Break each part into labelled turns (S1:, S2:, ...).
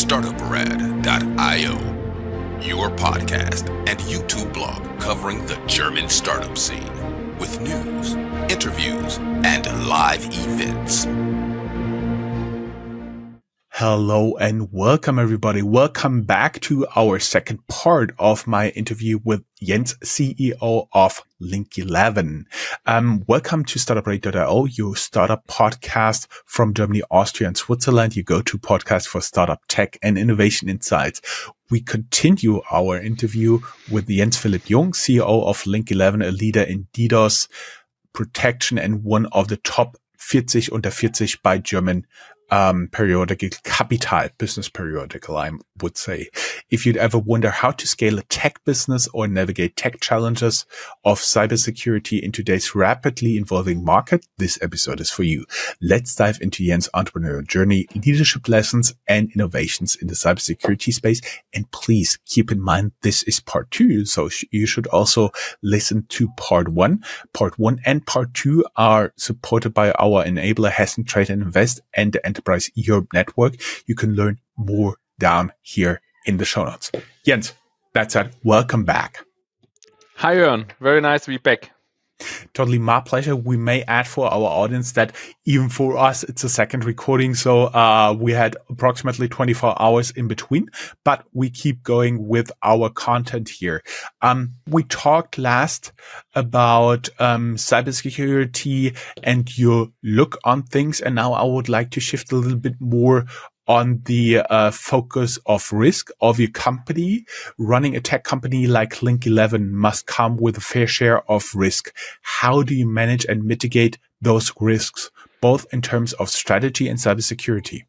S1: Startuprad.io, your podcast and YouTube blog covering the German startup scene with news, interviews, and live events.
S2: Hello and welcome everybody. Welcome back to our second part of my interview with Jens, CEO of Link11. Welcome to Startuprad.io, your startup podcast from Germany, Austria, and Switzerland. You go to podcast for startup tech and innovation insights. We continue our interview with Jens Philipp Jung, CEO of Link11, a leader in DDoS protection and one of the top 40 unter 40 by German periodical capital, business periodical, I would say. If you'd ever wonder how to scale a tech business or navigate tech challenges of cybersecurity in today's rapidly evolving market, this episode is for you. Let's dive into Jens' entrepreneurial journey, leadership lessons, and innovations in the cybersecurity space. And please keep in mind, this is part 2. So you should also listen to part 1. Part 1 and part 2 are supported by our enabler, Hessen Trade and Invest, and the Enterprise Europe Network. You can learn more down here in the show notes. Jens, that's it. Welcome back.
S3: Hi, Jörn. Very nice to be back.
S2: Totally my pleasure. We may add for our audience that even for us, it's a second recording. So we had approximately 24 hours in between, but we keep going with our content here. We talked last about cybersecurity and your look on things. And now I would like to shift a little bit more on the focus of risk of your company. Running a tech company like Link11 must come with a fair share of risk. How do you manage and mitigate those risks, both in terms of strategy and cybersecurity?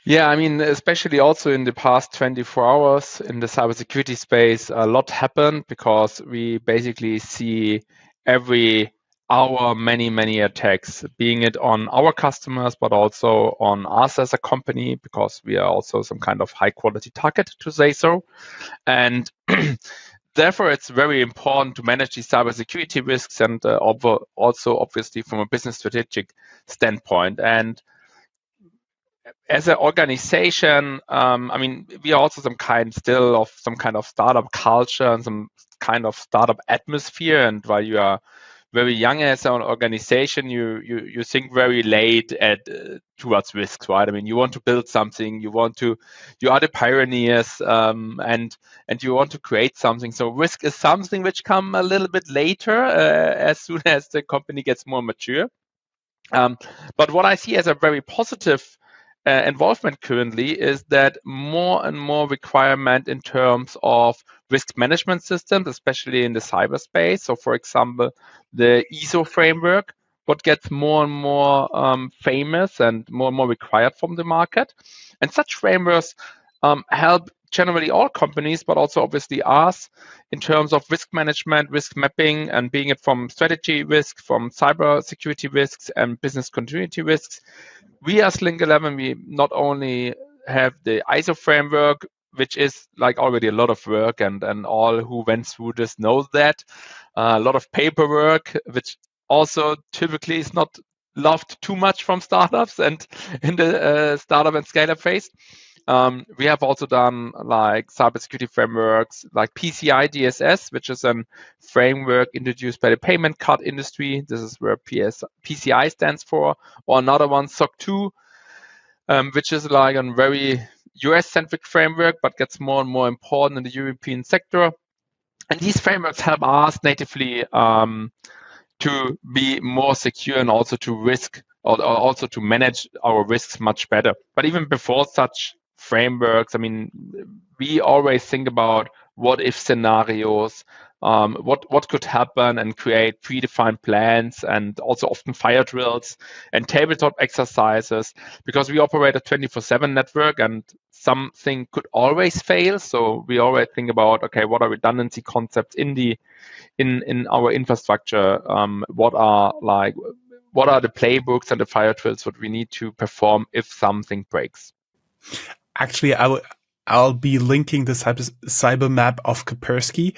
S3: Yeah, I mean, especially also in the past 24 hours in the cybersecurity space, a lot happened because we basically see every hour many attacks, being it on our customers, but also on us as a company, because we are also some kind of high quality target, to say so. And therefore, it's very important to manage these cybersecurity risks and also obviously from a business strategic standpoint. And as an organization, I mean, we are also some kind of startup culture and some kind of startup atmosphere. And while you are very young as an organization, you think very late towards risks, right? I mean, you want to build something, you are the pioneers, and you want to create something. So risk is something which come a little bit later, as soon as the company gets more mature. But what I see as a very positive involvement currently is that more and more requirement in terms of risk management systems, especially in the cyberspace. So, for example, the ISO framework, what gets more and more famous and more required from the market. And such frameworks help generally all companies, but also obviously us in terms of risk management, risk mapping, and being it from strategy risk, from cybersecurity risks and business continuity risks. We as Link11, we not only have the ISO framework, which is like already a lot of work, and all who went through this knows that. A lot of paperwork, which also typically is not loved too much from startups and in the startup and scale-up phase. We have also done like cybersecurity frameworks like PCI DSS, which is a framework introduced by the payment card industry. This is where PCI stands for, or another one, SOC 2, which is like a very US-centric framework, but gets more and more important in the European sector. And these frameworks help us natively to be more secure and also to risk or also to manage our risks much better. But even before such frameworks, I mean, we always think about what if scenarios, what could happen, and create predefined plans, and also often fire drills and tabletop exercises, because we operate a 24/7 network and something could always fail. So we always think about, okay, what are redundancy concepts in our infrastructure? What are the playbooks and the fire drills what we need to perform if something breaks?
S2: Actually, I'll be linking the cyber map of Kaspersky.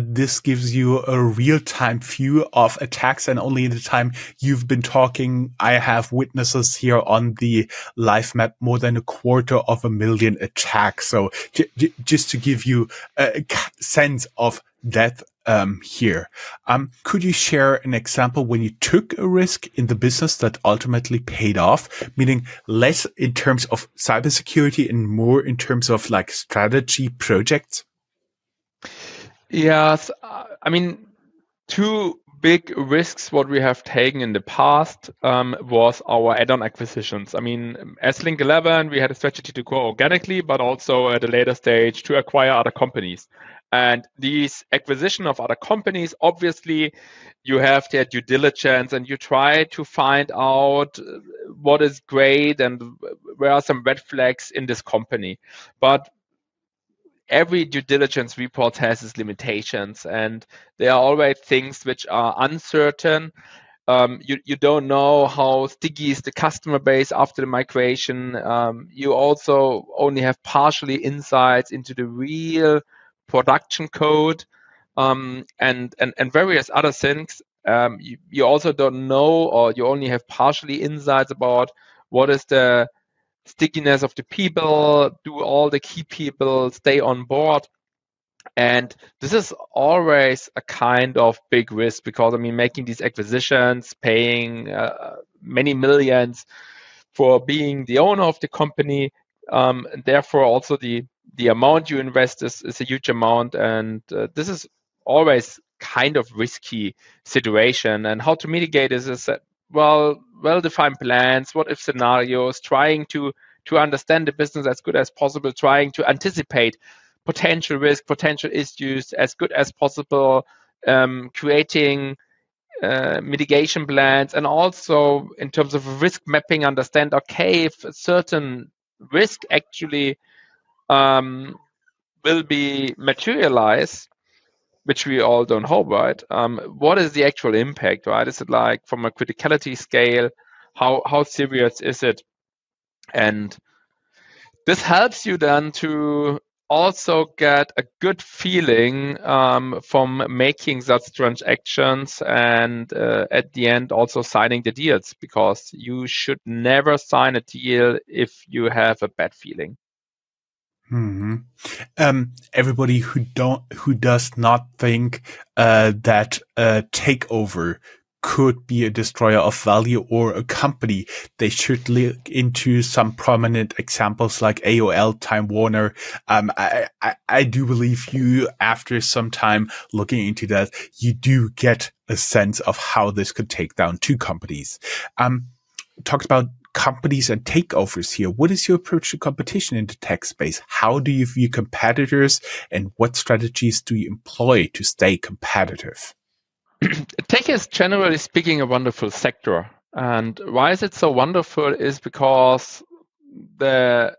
S2: This gives you a real-time view of attacks, and only in the time you've been talking, I have witnesses here on the live map more than 250,000 attacks. So just to give you a sense of that here. Could you share an example when you took a risk in the business that ultimately paid off, meaning less in terms of cybersecurity and more in terms of like strategy projects?
S3: Yes, I mean, two big risks what we have taken in the past was our add-on acquisitions. I mean, as Link11, we had a strategy to grow organically, but also at a later stage to acquire other companies. And these acquisition of other companies, obviously, you have their due diligence and you try to find out what is great and where are some red flags in this company. But every due diligence report has its limitations, and there are always things which are uncertain. You don't know how sticky is the customer base after the migration. You also only have partially insights into the real production code, and various other things. You also don't know, or you only have partially insights about what is the stickiness of the people, do all the key people stay on board? And this is always a kind of big risk because, I mean, making these acquisitions, paying many millions for being the owner of the company, and therefore also the amount you invest is a huge amount. And this is always kind of risky situation. And how to mitigate this is that, well-defined plans, what if scenarios, trying to understand the business as good as possible, trying to anticipate potential risk, potential issues as good as possible, creating mitigation plans, and also in terms of risk mapping, understand, okay, if a certain risk actually will be materialized, which we all don't hope, right? What is the actual impact, right? Is it like from a criticality scale? How serious is it? And this helps you then to also get a good feeling from making such transactions, and at the end also signing the deals, because you should never sign a deal if you have a bad feeling.
S2: Mm-hmm. Everybody who does not think that a takeover could be a destroyer of value or a company, they should look into some prominent examples like AOL, Time Warner. I do believe you, after some time looking into that, you do get a sense of how this could take down two companies. Talked about companies and takeovers here. What is your approach to competition in the tech space? How do you view competitors, and what strategies do you employ to stay competitive?
S3: Tech is, generally speaking, a wonderful sector. And why is it so wonderful is because the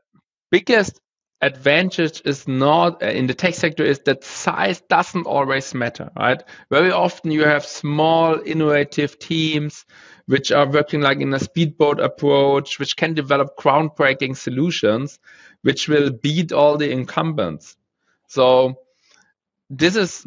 S3: biggest advantage is not in the tech sector is that size doesn't always matter, right? Very often you have small innovative teams which are working like in a speedboat approach, which can develop groundbreaking solutions which will beat all the incumbents. So this is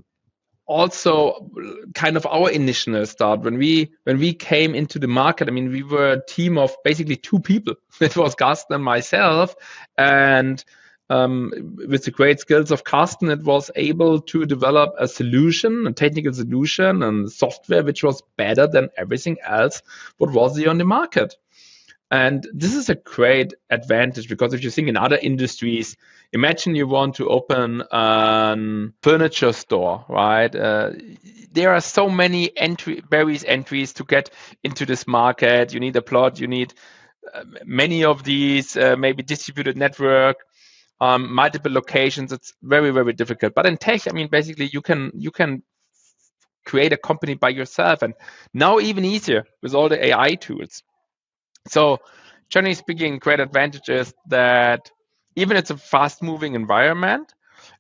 S3: also kind of our initial start when we came into the market. I mean, we were a team of basically two people. It was Carsten and myself, and with the great skills of Carsten, it was able to develop a solution, a technical solution, and software which was better than everything else what was on the market. And this is a great advantage, because if you think in other industries, imagine you want to open a furniture store, right? There are so many various entries to get into this market. You need a plot, you need many of these, maybe distributed network, multiple locations. It's very, very difficult. But in tech, I mean, basically you can create a company by yourself, and now even easier with all the AI tools. So, generally speaking, great advantage is that even it's a fast-moving environment,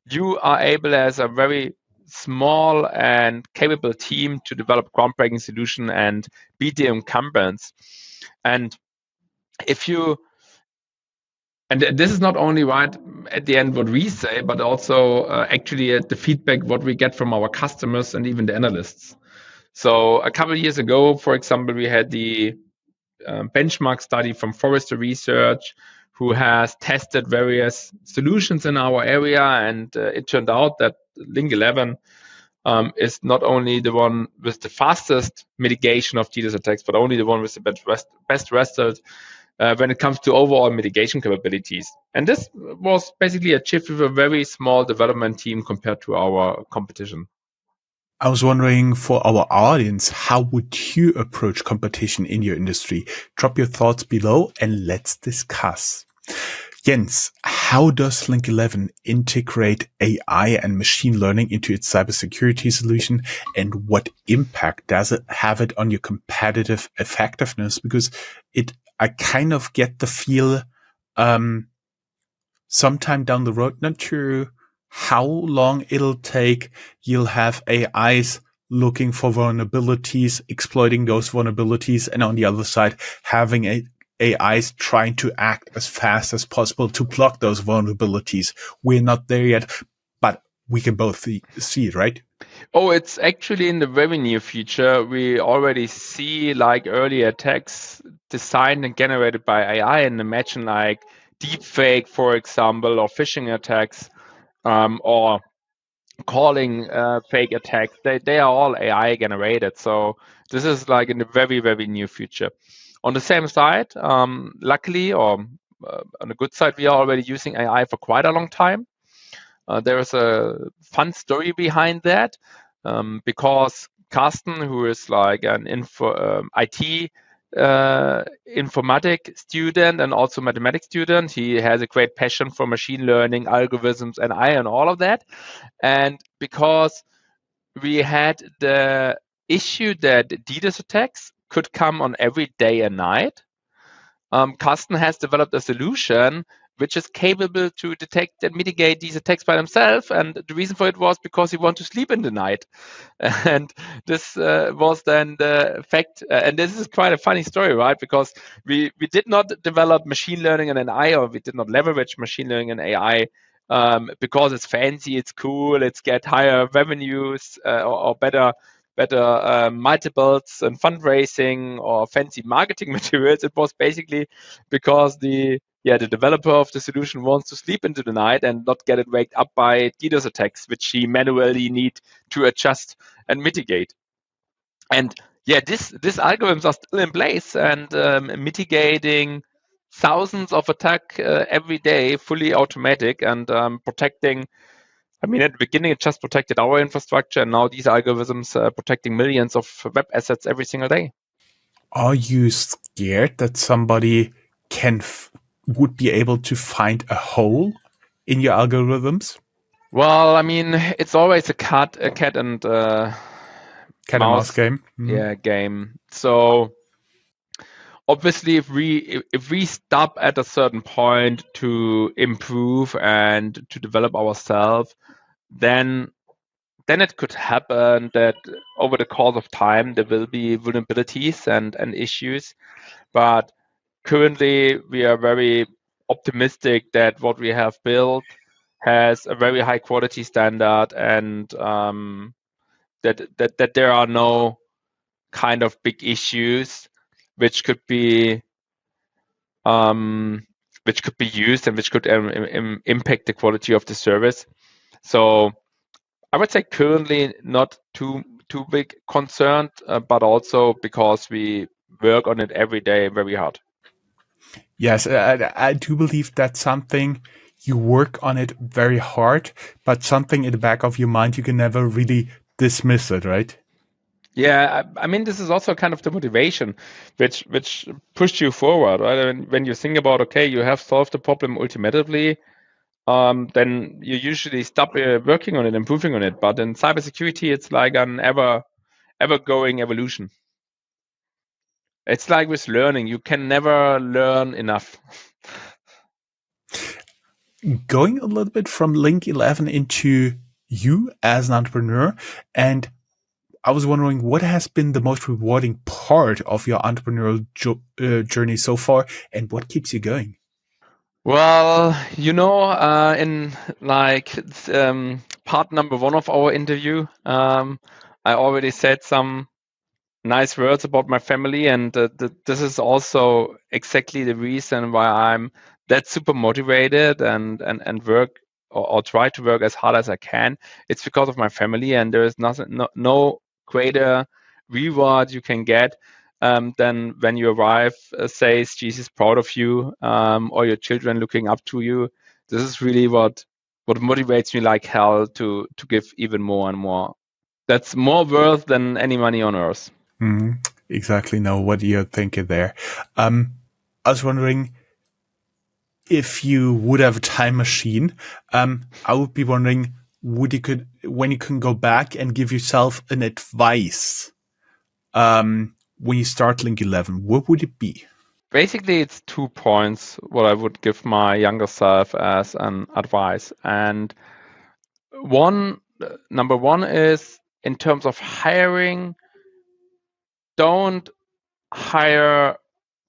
S3: you are able as a very small and capable team to develop groundbreaking solution and beat the incumbents. And if you And this is not only right at the end what we say, but also actually at the feedback what we get from our customers and even the analysts. So a couple of years ago, for example, we had the benchmark study from Forrester Research, who has tested various solutions in our area, and it turned out that Link11 is not only the one with the fastest mitigation of DDoS attacks, but only the one with the best result when it comes to overall mitigation capabilities. And this was basically achieved with a very small development team compared to our competition.
S2: I was wondering, for our audience, how would you approach competition in your industry? Drop your thoughts below and let's discuss. Jens, how does Link11 integrate AI and machine learning into its cybersecurity solution, and what impact does it have it on your competitive effectiveness? Because I kind of get the feel, sometime down the road, not sure how long it'll take, you'll have AIs looking for vulnerabilities, exploiting those vulnerabilities, and on the other side, having AIs trying to act as fast as possible to block those vulnerabilities. We're not there yet, but we can both see it, right?
S3: Oh, it's actually in the very near future. We already see like early attacks designed and generated by AI, and imagine like deepfake, for example, or phishing attacks, or calling fake attacks. They are all AI generated. So this is like in the very, very near future. On the same side, luckily, or on the good side, we are already using AI for quite a long time. There is a fun story behind that, because Carsten, who is like an IT informatic student and also mathematics student, he has a great passion for machine learning, algorithms, and AI, and all of that. And because we had the issue that DDoS attacks could come on every day and night, Carsten has developed a solution which is capable to detect and mitigate these attacks by themselves. And the reason for it was because he wanted to sleep in the night. And this was then the fact. And this is quite a funny story, right? Because we did not develop machine learning and AI, or we did not leverage machine learning and AI because it's fancy, it's cool, it's get higher revenues, or better multiples and fundraising or fancy marketing materials. It was basically because the developer of the solution wants to sleep into the night and not get it waked up by DDoS attacks, which he manually need to adjust and mitigate. And these algorithms are still in place and mitigating thousands of attacks every day, fully automatic, and protecting. I mean, at the beginning, it just protected our infrastructure, and now these algorithms are protecting millions of web assets every single day.
S2: Are you scared that somebody would be able to find a hole in your algorithms?
S3: Well, I mean, it's always a cat and
S2: Cat and mouse game?
S3: game. So obviously, if we stop at a certain point to improve and to develop ourselves, then it could happen that over the course of time there will be vulnerabilities and issues. But currently, we are very optimistic that what we have built has a very high quality standard, and that there are no kind of big issues which could be used and which could impact the quality of the service. So I would say currently not too big concerned, but also because we work on it every day very hard.
S2: Yes, I do believe that's something you work on it very hard, but something in the back of your mind, you can never really dismiss it, right?
S3: Yeah, I mean, this is also kind of the motivation which pushed you forward, right? When you think about, okay, you have solved the problem ultimately, then you usually stop working on it, improving on it. But in cybersecurity, it's like an ever going evolution. It's like with learning, you can never learn enough.
S2: Going a little bit from Link11 into you as an entrepreneur, and I was wondering what has been the most rewarding part of your entrepreneurial journey so far, and what keeps you going?
S3: Well, in like part number one of our interview, I already said some nice words about my family, and this is also exactly the reason why I'm that super motivated and work or try to work as hard as I can. It's because of my family, and there is no greater reward you can get than when your wife says she's proud of you, or your children looking up to you. This is really what motivates me like hell to give even more and more. That's more worth than any money on earth.
S2: Exactly know what you're thinking there. I was wondering if you would have a time machine. I would be wondering, when you can go back and give yourself an advice, when you start Link 11, what would it be?
S3: Basically, it's 2 points what I would give my younger self as an advice. And number one is in terms of hiring, don't hire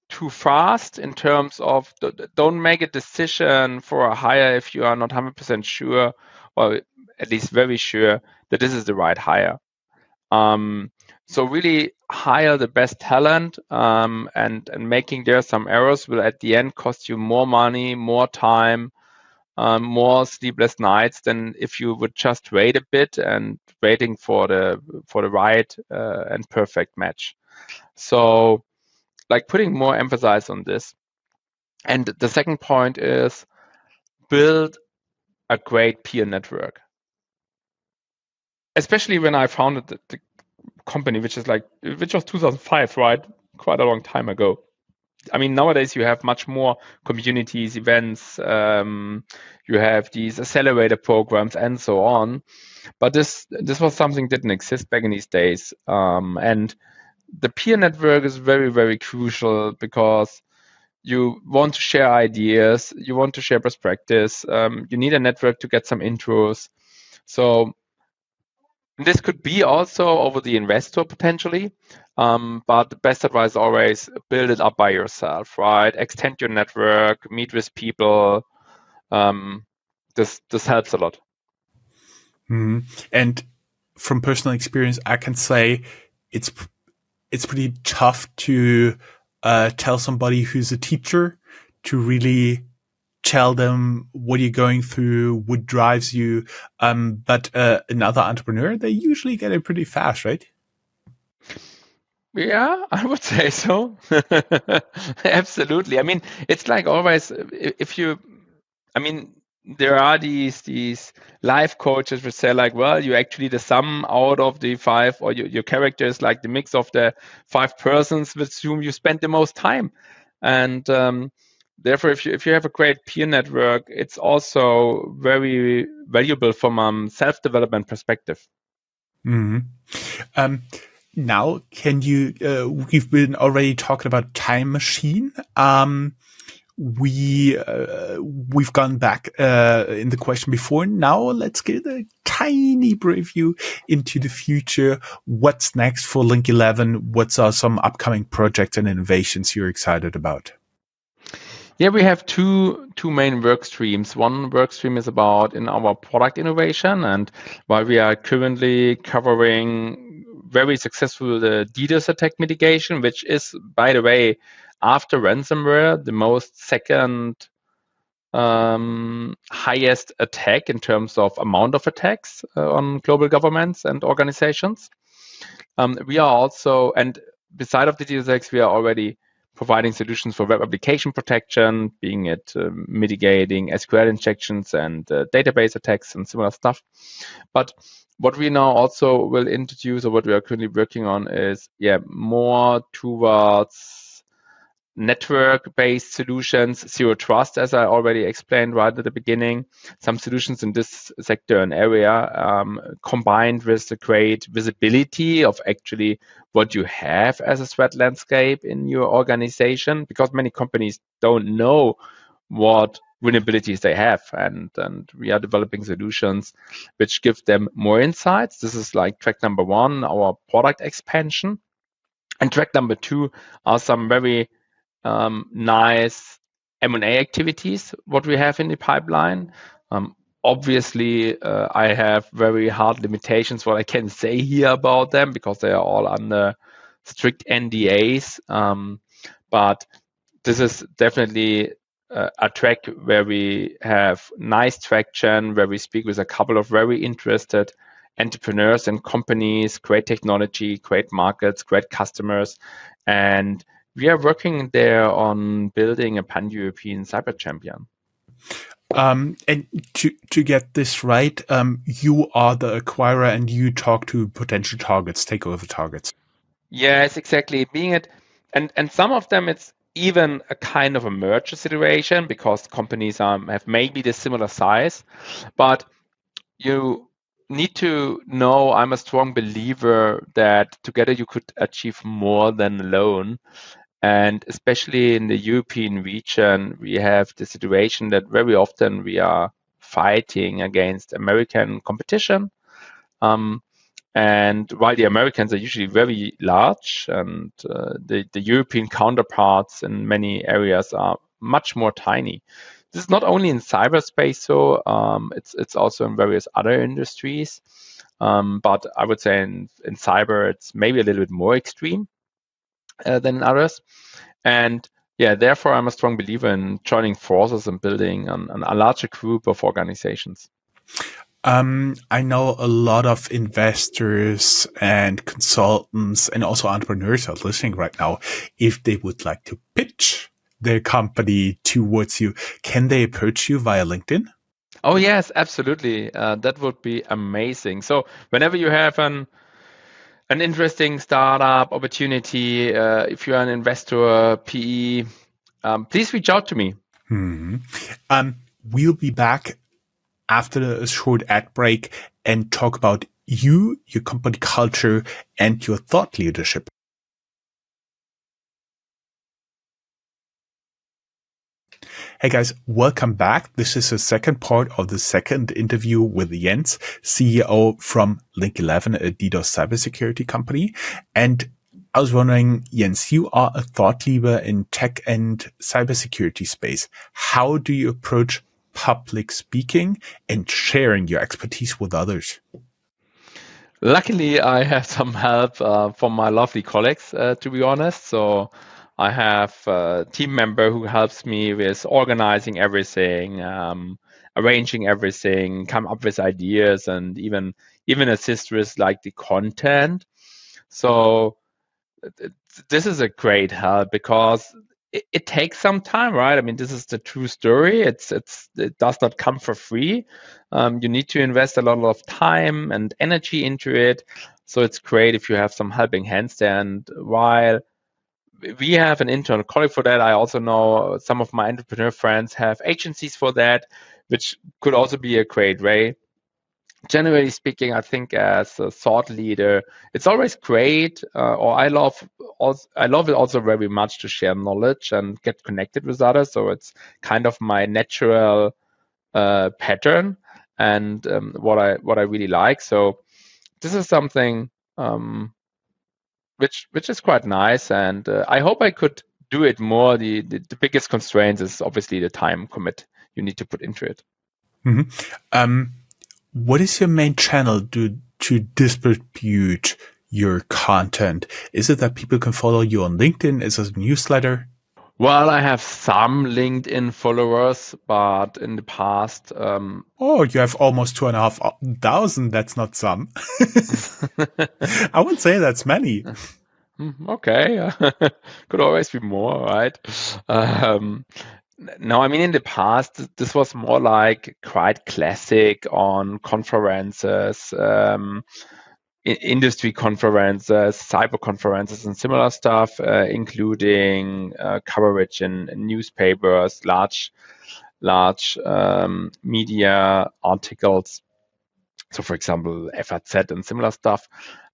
S3: too fast in terms of don't make a decision for a hire if you are not 100% sure, or at least very sure that this is the right hire. So really hire the best talent, and making there some errors will at the end cost you more money, more time, more sleepless nights than if you would just wait a bit and waiting for the right and perfect match. So like putting more emphasis on this. And the second point is build a great peer network. Especially when I founded the company, which was 2005, right? Quite a long time ago. I mean, nowadays you have much more communities, events, you have these accelerator programs and so on. But this was something that didn't exist back in these days. And the peer network is very, very crucial because you want to share ideas, you want to share best practice, you need a network to get some intros. So this could be also over the investor potentially, but the best advice is always build it up by yourself, right? Extend your network, meet with people. This helps a lot.
S2: And from personal experience, I can say it's it's pretty tough to tell somebody who's a teacher to really tell them what you're going through, what drives you. But another entrepreneur, they usually get it pretty fast, right?
S3: Yeah, I would say so. Absolutely. I mean, it's like always, if you, I mean, there are these life coaches which say like, well, you actually the sum out of the five, or your character is like the mix of the five persons with whom you spend the most time. And therefore, if you have a great peer network, it's also very valuable from a self-development perspective.
S2: Mm-hmm. Um, Now, can you? We've been already talking about time machine. We've gone back in the question before. Now let's get a tiny preview into the future. What's next for Link 11? What are some upcoming projects and innovations you're excited about?
S3: Yeah, we have two main work streams. One work stream is about in our product innovation, and while we are currently covering very successful the DDoS attack mitigation, which is, by the way, after ransomware, the most second highest attack in terms of amount of attacks on global governments and organizations. We are also, and beside of the DDoS attacks, we are already providing solutions for web application protection, being it mitigating SQL injections and database attacks and similar stuff. But what we now also will introduce, or what we are currently working on, is more towards network-based solutions, zero trust, as I already explained right at the beginning. Some solutions in this sector and area, combined with the great visibility of actually what you have as a threat landscape in your organization, because many companies don't know what vulnerabilities they have, and we are developing solutions which give them more insights. This is like track number one, our product expansion. And track number two are some very nice M&A activities, what we have in the pipeline. Obviously, I have very hard limitations what I can say here about them because they are all under strict NDAs. But this is definitely a track where we have nice traction, where we speak with a couple of very interested entrepreneurs and companies, great technology, great markets, great customers. And we are working there on building a pan-European cyber champion.
S2: And to get this right, you are the acquirer and you talk to potential targets, takeover targets.
S3: Yes, exactly. Being it, and some of them it's even a kind of a merger situation because companies have maybe the similar size, but you need to know I'm a strong believer that together you could achieve more than alone. And especially in the European region, we have the situation that very often we are fighting against American competition. Um, and while the Americans are usually very large and the European counterparts in many areas are much more tiny. This is not only in cyberspace, so it's also in various other industries. But I would say in cyber, it's maybe a little bit more extreme than in others. And yeah, therefore, I'm a strong believer in joining forces and building a larger group of organizations.
S2: I know a lot of investors and consultants and also entrepreneurs are listening right now. If they would like to pitch their company towards you, can they approach you via LinkedIn?
S3: Oh yes, absolutely. That would be amazing. So whenever you have an interesting startup opportunity, if you're an investor, PE, please reach out to me.
S2: We'll be back after a short ad break and talk about you, your company culture, and your thought leadership. Hey guys, welcome back. This is the second part of the second interview with Jens, CEO from Link11, a DDoS cybersecurity company. And I was wondering, Jens, you are a thought leader in tech and cybersecurity space. How do you approach public speaking and sharing your expertise with others?
S3: Luckily, I have some help from my lovely colleagues, to be honest. So I have a team member who helps me with organizing everything, arranging everything, come up with ideas, and even assist with like the content. So this is a great help because it takes some time, right? I mean, this is the true story. It does not come for free. You need to invest a lot of time and energy into it. So it's great if you have some helping hands there. And while we have an internal colleague for that, I also know some of my entrepreneur friends have agencies for that, which could also be a great way. Generally speaking, I think as a thought leader, it's always great, or I love it also very much to share knowledge and get connected with others. So it's kind of my natural pattern and what I really like. So this is something which is quite nice, and I hope I could do it more. The biggest constraint is obviously the time commit you need to put into it.
S2: Mm-hmm. What is your main channel to distribute your content? Is it that people can follow you on LinkedIn? Is it a newsletter?
S3: Well, I have some LinkedIn followers, but in the past,
S2: Oh, you have almost 2,500. That's not some. I would say that's many.
S3: okay, could always be more, right? Um, no, I mean in the past, this was more like quite classic on conferences, industry conferences, cyber conferences, and similar stuff, including coverage in newspapers, large media articles. So, for example, FAZ and similar stuff.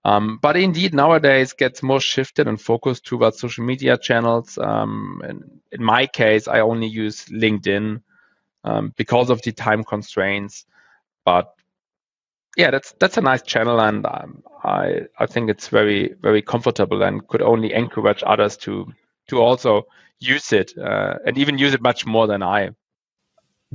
S3: But indeed, nowadays gets more shifted and focused towards social media channels. And in my case, I only use LinkedIn because of the time constraints. But yeah, that's a nice channel, and I think it's very comfortable and could only encourage others to to also use it and even use it much more than I.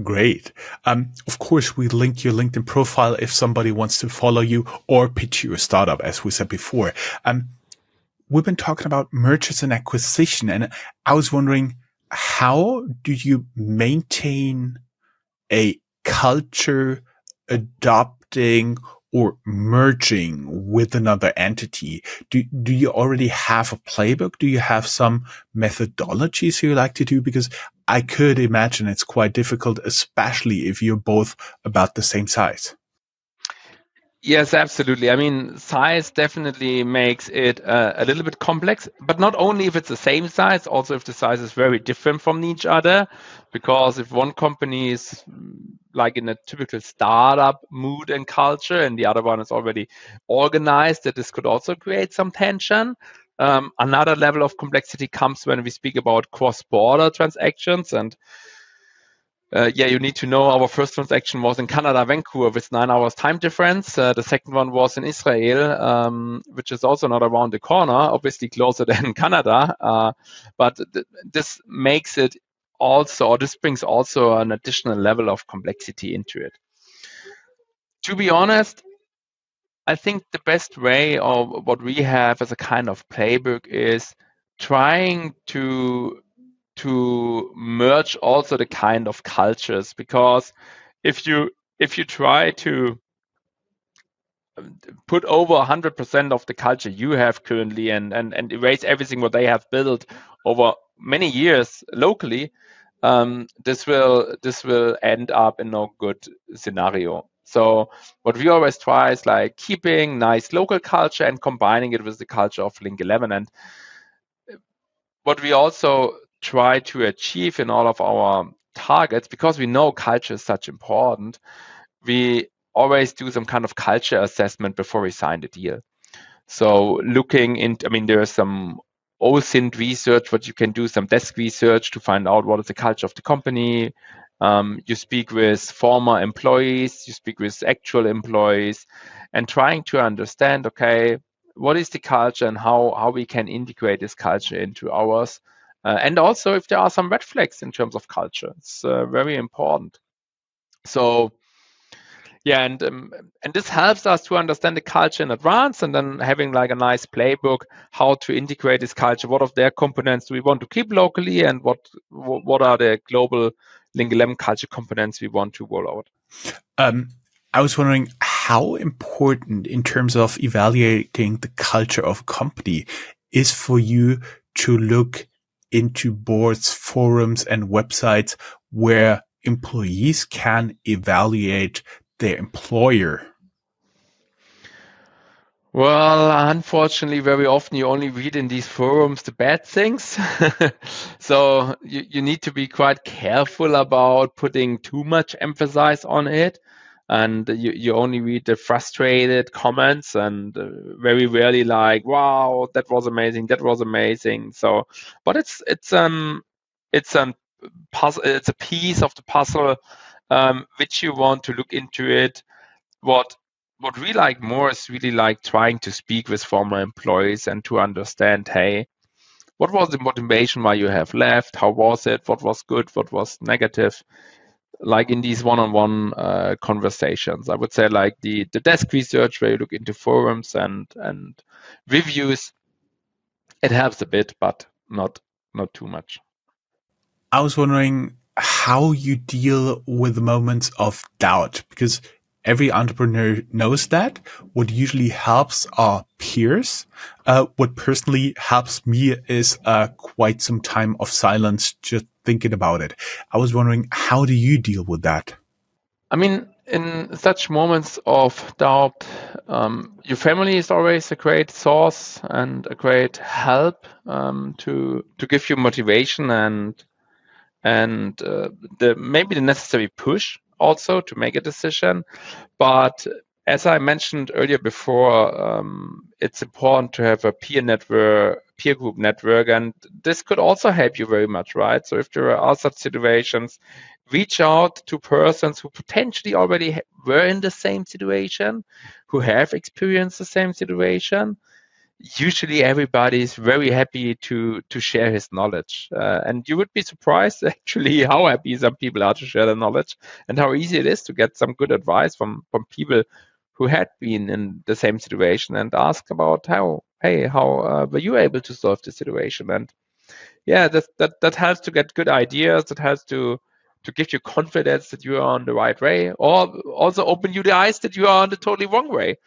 S2: Great. Of course, we link your LinkedIn profile if somebody wants to follow you or pitch you a startup, as we said before. We've been talking about mergers and acquisition, and I was wondering, how do you maintain a culture adopting or merging with another entity? Do you already have a playbook? Do you have some methodologies you like to do? Because I could imagine it's quite difficult, especially if you're both about the same size.
S3: Yes, absolutely. I mean, size definitely makes it a little bit complex, but not only if it's the same size, also if the size is very different from each other. Because if one company is like in a typical startup mood and culture, and the other one is already organized, that this could also create some tension. Another level of complexity comes when we speak about cross-border transactions, and you need to know our first transaction was in Canada, Vancouver, with 9 hours time difference. The second one was in Israel, which is also not around the corner, obviously closer than Canada. But this makes it also, or this brings also an additional level of complexity into it. To be honest, I think the best way, or what we have as a kind of playbook, is trying to merge also the kind of cultures, because if you try to put over 100% of the culture you have currently and erase everything what they have built over many years locally, this will end up in no good scenario. So what we always try is like keeping nice local culture and combining it with the culture of Link11. And what we also try to achieve in all of our targets, because we know culture is such important, we always do some kind of culture assessment before we sign the deal. So looking into, I mean, there's some OSINT research, what you can do, some desk research to find out what is the culture of the company. You speak with former employees, you speak with actual employees, and trying to understand, okay, what is the culture and how we can integrate this culture into ours. And also if there are some red flags in terms of culture, it's very important. So yeah, and this helps us to understand the culture in advance, and then having like a nice playbook how to integrate this culture. What of their components do we want to keep locally, and what are the global Link11 culture components we want to roll out?
S2: I was wondering how important in terms of evaluating the culture of a company is for you to look into boards, forums, and websites where employees can evaluate their employer.
S3: Well, unfortunately, very often you only read in these forums the bad things. So you need to be quite careful about putting too much emphasis on it. And you only read the frustrated comments, and very rarely like, wow, that was amazing, that was amazing. So, but it's a puzzle, it's a piece of the puzzle, which you want to look into it. What we like more is really like trying to speak with former employees and to understand, hey, what was the motivation why you have left? How was it? What was good? What was negative? Like in these one-on-one conversations, I would say like the desk research where you look into forums and reviews, it helps a bit, but not too much.
S2: I was wondering how you deal with the moments of doubt, because every entrepreneur knows that. What usually helps are peers. What personally helps me is quite some time of silence, just thinking about it. I was wondering, how do you deal with that?
S3: I mean, in such moments of doubt, your family is always a great source and a great help to give you motivation and maybe the necessary push also to make a decision. But as I mentioned earlier before, it's important to have a peer group network, and this could also help you very much, right? So if there are such situations, reach out to persons who potentially already were in the same situation, who have experienced the same situation. usually everybody is very happy to share his knowledge. And you would be surprised actually how happy some people are to share their knowledge and how easy it is to get some good advice from people who had been in the same situation and ask about how were you able to solve the situation? And yeah, that helps to get good ideas. That helps to give you confidence that you are on the right way, or also open you the eyes that you are on the totally wrong way,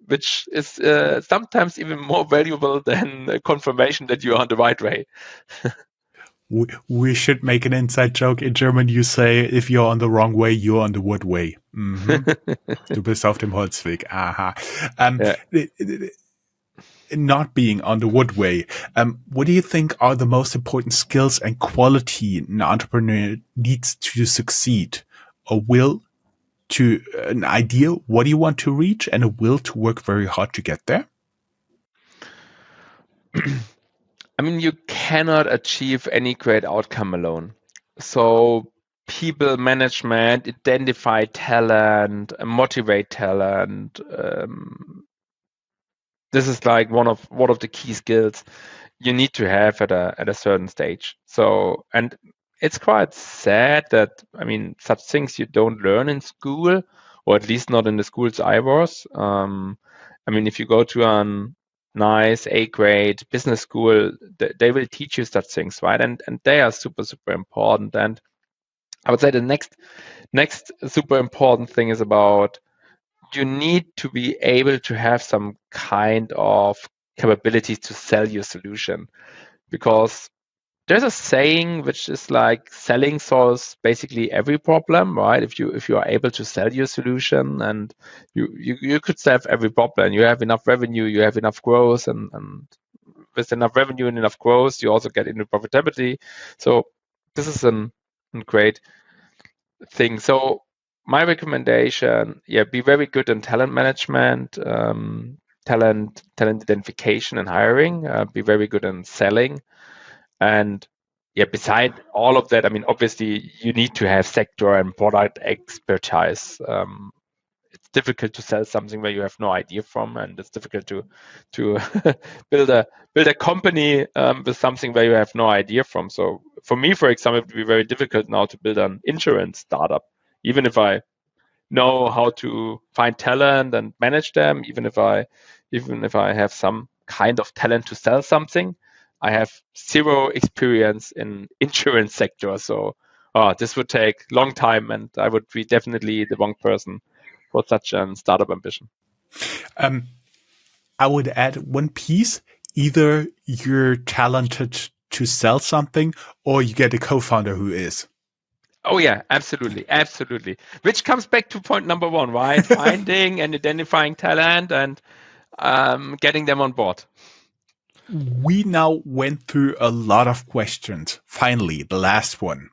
S3: which is sometimes even more valuable than a confirmation that you are on the right way.
S2: We should make an inside joke. In German, you say, if you're on the wrong way, you're on the wood way. Du bist auf dem Holzweg. Aha.
S3: Yeah.
S2: Not being on the wood way. What do you think are the most important skills and quality an entrepreneur needs to succeed? A will to an idea, what do you want to reach, and a will to work very hard to get there?
S3: I mean, you cannot achieve any great outcome alone. So people management, identify talent, motivate talent. This is like one of the key skills you need to have at a certain stage. So, and it's quite sad that, I mean, such things you don't learn in school, or at least not in the schools I was. I mean, if you go to a nice A grade business school, they will teach you such things, right? And they are super, super important. And I would say the next super important thing is about you need to be able to have some kind of capabilities to sell your solution, because there's a saying which is like selling solves basically every problem, right? If you are able to sell your solution, and you could solve every problem. You have enough revenue, you have enough growth, and with enough revenue and enough growth, you also get into profitability. So this is a great thing. So my recommendation, be very good in talent management, talent identification and hiring. Be very good in selling, and beside all of that, I mean, obviously you need to have sector and product expertise. It's difficult to sell something where you have no idea from, and it's difficult to build a company with something where you have no idea from. So for me, for example, it would be very difficult now to build an insurance startup, even if I know how to find talent and manage them, even if I have some kind of talent to sell something. I have zero experience in insurance sector, so this would take long time, and I would be definitely the wrong person for such a startup ambition.
S2: I would add one piece. Either you're talented to sell something, or you get a co-founder who is.
S3: Oh yeah, absolutely. Which comes back to point number one, right? Finding and identifying talent and getting them on board.
S2: We now went through a lot of questions. Finally, the last one.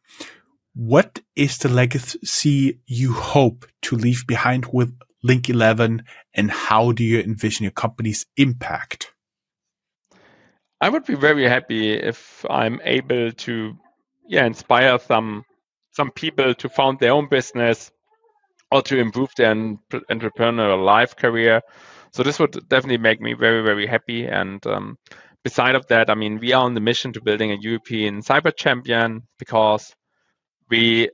S2: What is the legacy you hope to leave behind with Link11, and how do you envision your company's impact?
S3: I would be very happy if I'm able to inspire some people to found their own business or to improve their entrepreneurial life career. So this would definitely make me very, very happy. And beside of that, I mean, we are on the mission to building a European cyber champion, because we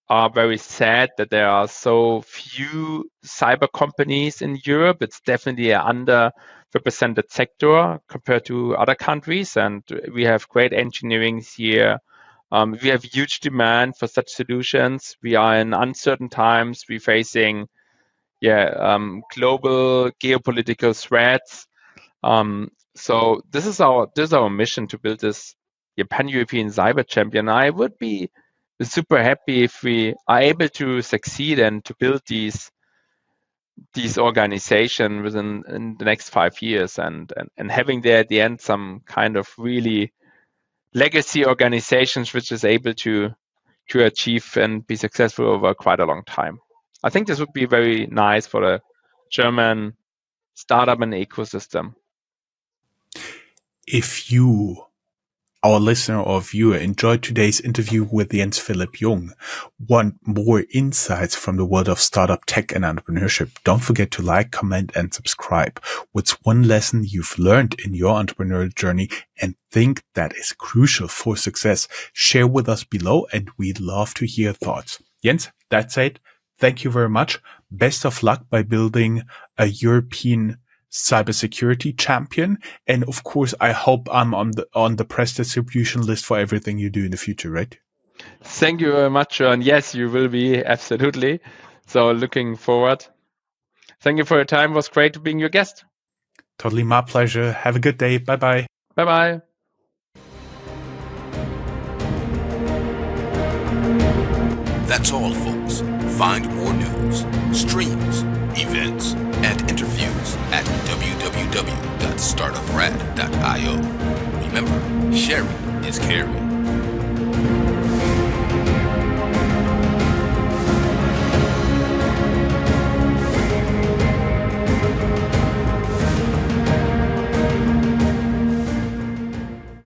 S3: are very sad that there are so few cyber companies in Europe. It's definitely an underrepresented sector compared to other countries, and we have great engineering here. We have huge demand for such solutions. We are in uncertain times. We're facing global geopolitical threats. So this is our mission to build this pan-European cyber champion. I would be super happy if we are able to succeed and to build these organizations within in the next 5 years, and having there at the end some kind of really legacy organizations which is able to achieve and be successful over quite a long time. I think this would be very nice for the German startup and ecosystem.
S2: If you our listener or viewer enjoyed today's interview with Jens Philipp Jung, want more insights from the world of startup tech and entrepreneurship, don't forget to like, comment, and subscribe. What's one lesson you've learned in your entrepreneurial journey and think that is crucial for success? Share with us below, and we'd love to hear thoughts. Jens, that's it. Thank you very much. Best of luck by building a European cybersecurity champion, and of course I hope I'm on the press distribution list for everything you do in the future, right?
S3: Thank you very much, and yes, you will be, absolutely. So looking forward. Thank you for your time. It was great being your guest.
S2: Totally my pleasure. Have a good day. Bye bye.
S3: Bye bye.
S1: That's all, folks. Find more news, streams, events, and interviews at www.startuprad.io. Remember, sharing is caring.